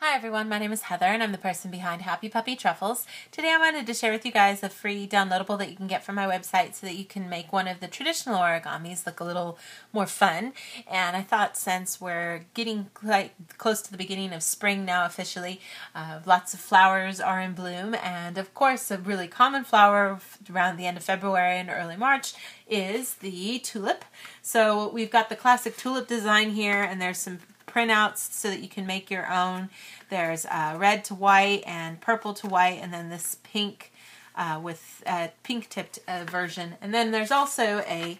Hi everyone, my name is Heather and I'm the person behind Happy Puppy Truffles. Today I wanted to share with you guys a free downloadable that you can get from my website so that you can make one of the traditional origamis look a little more fun. And I thought since we're getting quite close to the beginning of spring now officially, lots of flowers are in bloom, and of course a really common flower around the end of February and early March is the tulip. So we've got the classic tulip design here, and there's some printouts so that you can make your own. There's red to white and purple to white, and then this pink with a pink tipped version. And then there's also a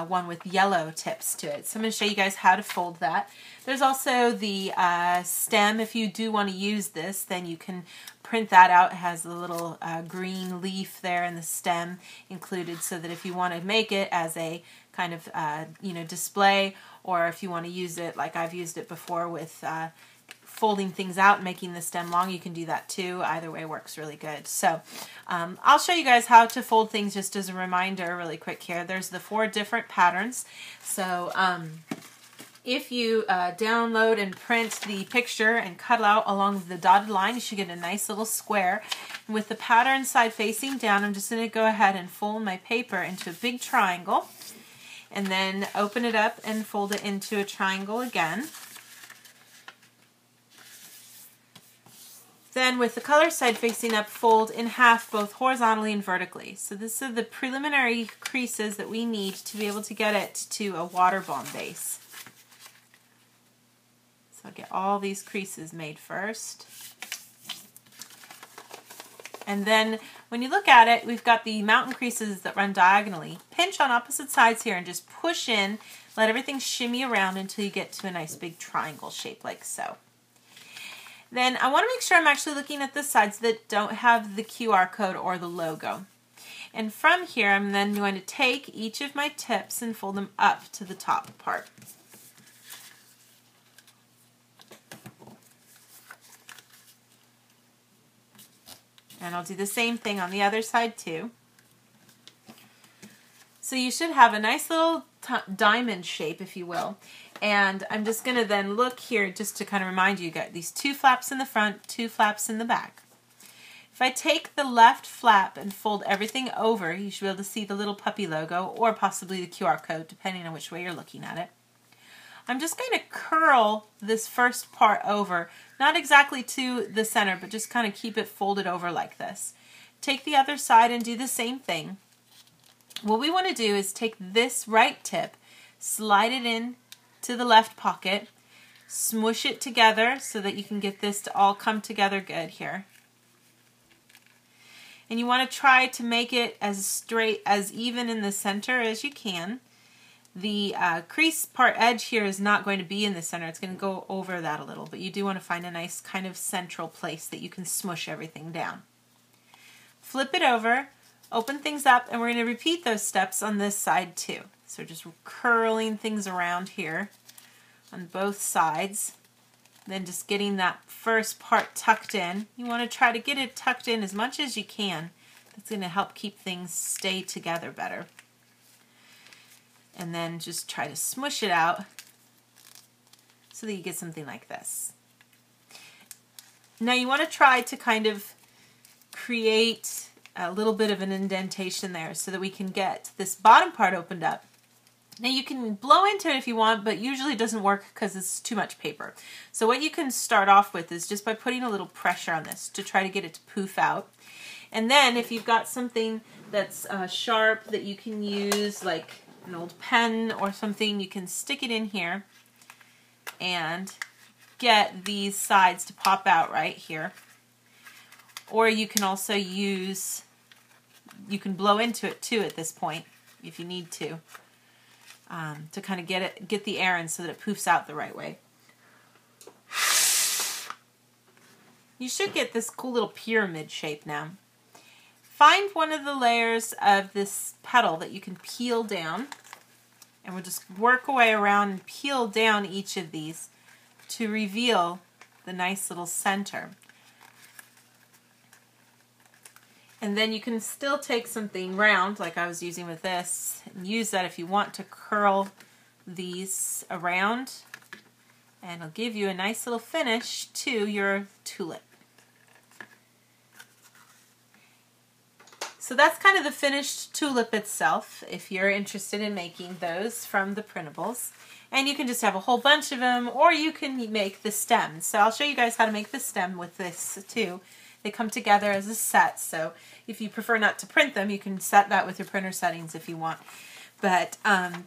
one with yellow tips to it. So I'm going to show you guys how to fold that. There's also the stem. If you do want to use this, then you can print that out. It has a little green leaf there in the stem included, so that if you want to make it as a kind of display, or if you want to use it like I've used it before with folding things out and making the stem long, you can do that too. Either way works really good. So I'll show you guys how to fold things just as a reminder really quick here. There's the 4 different patterns. So if you download and print the picture and cut out along the dotted line, you should get a nice little square. And with the pattern side facing down, I'm just going to go ahead and fold my paper into a big triangle, and then open it up and fold it into a triangle again. Then with the color side facing up, fold in half both horizontally and vertically. So this is the preliminary creases that we need to be able to get it to a water bomb base. So I'll get all these creases made first. And then when you look at it, we've got the mountain creases that run diagonally. Pinch on opposite sides here and just push in. Let everything shimmy around until you get to a nice big triangle shape like so. Then I want to make sure I'm actually looking at the sides that don't have the QR code or the logo. And from here, I'm then going to take each of my tips and fold them up to the top part. And I'll do the same thing on the other side too. So you should have a nice little diamond shape, if you will. And I'm just going to then look here just to kind of remind you, got these 2 flaps in the front, 2 flaps in the back. If I take the left flap and fold everything over, you should be able to see the little puppy logo or possibly the QR code, depending on which way you're looking at it. I'm just going to curl this first part over, not exactly to the center, but just kind of keep it folded over like this. Take the other side and do the same thing. What we want to do is take this right tip, slide it in to the left pocket, smush it together so that you can get this to all come together good here. And you want to try to make it as straight, as even in the center as you can. The crease part edge here is not going to be in the center. It's going to go over that a little, but you do want to find a nice kind of central place that you can smush everything down. Flip it over, open things up, and we're going to repeat those steps on this side too. So just curling things around here on both sides. Then just getting that first part tucked in. You want to try to get it tucked in as much as you can. That's going to help keep things stay together better. And then just try to smush it out so that you get something like this. Now you want to try to kind of create a little bit of an indentation there so that we can get this bottom part opened up. Now you can blow into it if you want, but usually it doesn't work because it's too much paper. So what you can start off with is just by putting a little pressure on this to try to get it to poof out. And then if you've got something that's sharp that you can use, like an old pen or something, you can stick it in here and get these sides to pop out right here. Or you can also use, you can blow into it too at this point if you need to kind of get the air in so that it poofs out the right way. You should get this cool little pyramid shape now. Find one of the layers of this petal that you can peel down, and we'll just work our way around and peel down each of these to reveal the nice little center. And then you can still take something round, like I was using with this, and use that if you want to curl these around and it'll give you a nice little finish to your tulip. So that's kind of the finished tulip itself, if you're interested in making those from the printables. And you can just have a whole bunch of them, or you can make the stems. So I'll show you guys how to make the stem with this too. They come together as a set, so if you prefer not to print them, you can set that with your printer settings if you want. But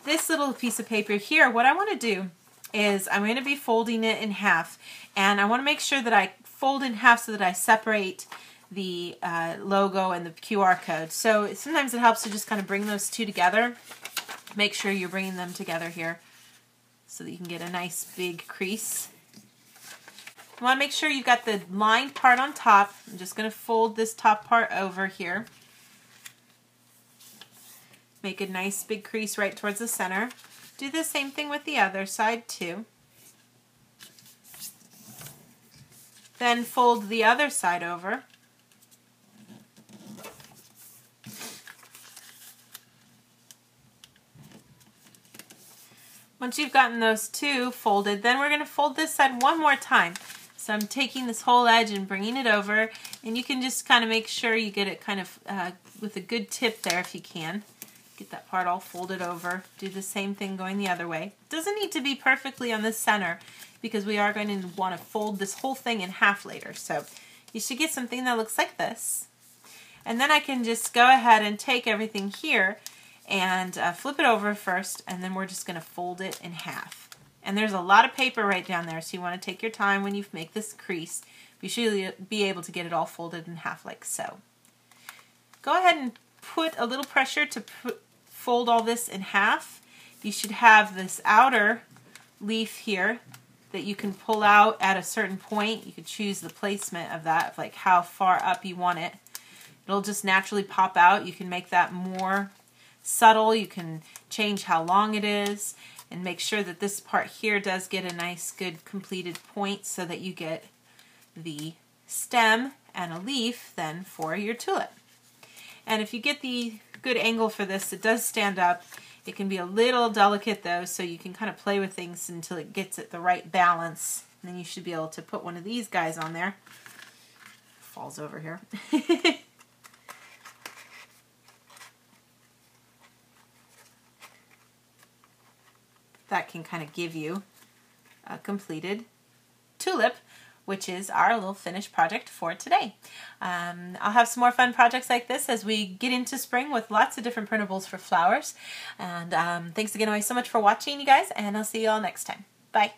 this little piece of paper here, what I want to do is I'm going to be folding it in half, and I want to make sure that I fold in half so that I separate the logo and the QR code. So sometimes it helps to just kind of bring those two together. Make sure you're bringing them together here so that you can get a nice big crease. You want to make sure you've got the lined part on top. I'm just going to fold this top part over here. Make a nice big crease right towards the center. Do the same thing with the other side too. Then fold the other side over. Once you've gotten those two folded, then we're going to fold this side one more time. So I'm taking this whole edge and bringing it over, and you can just kind of make sure you get it kind of with a good tip there if you can. Get that part all folded over. Do the same thing going the other way. It doesn't need to be perfectly on the center because we are going to want to fold this whole thing in half later. So you should get something that looks like this. And then I can just go ahead and take everything here and flip it over first, and then we're just going to fold it in half. And there's a lot of paper right down there, so you want to take your time when you make this crease. You should be able to get it all folded in half like so. Go ahead and put a little pressure to fold all this in half. You should have this outer leaf here that you can pull out at a certain point. You could choose the placement of that, like how far up you want it. It'll just naturally pop out. You can make that more subtle. You can change how long it is and make sure that this part here does get a nice good completed point so that you get the stem and a leaf then for your tulip. And if you get the good angle for this, it does stand up. It can be a little delicate though, so you can kind of play with things until it gets at the right balance. And then you should be able to put one of these guys on there. Falls over here. That can kind of give you a completed tulip, which is our little finished project for today. I'll have some more fun projects like this as we get into spring with lots of different printables for flowers. And thanks again always so much for watching, you guys, and I'll see you all next time. Bye.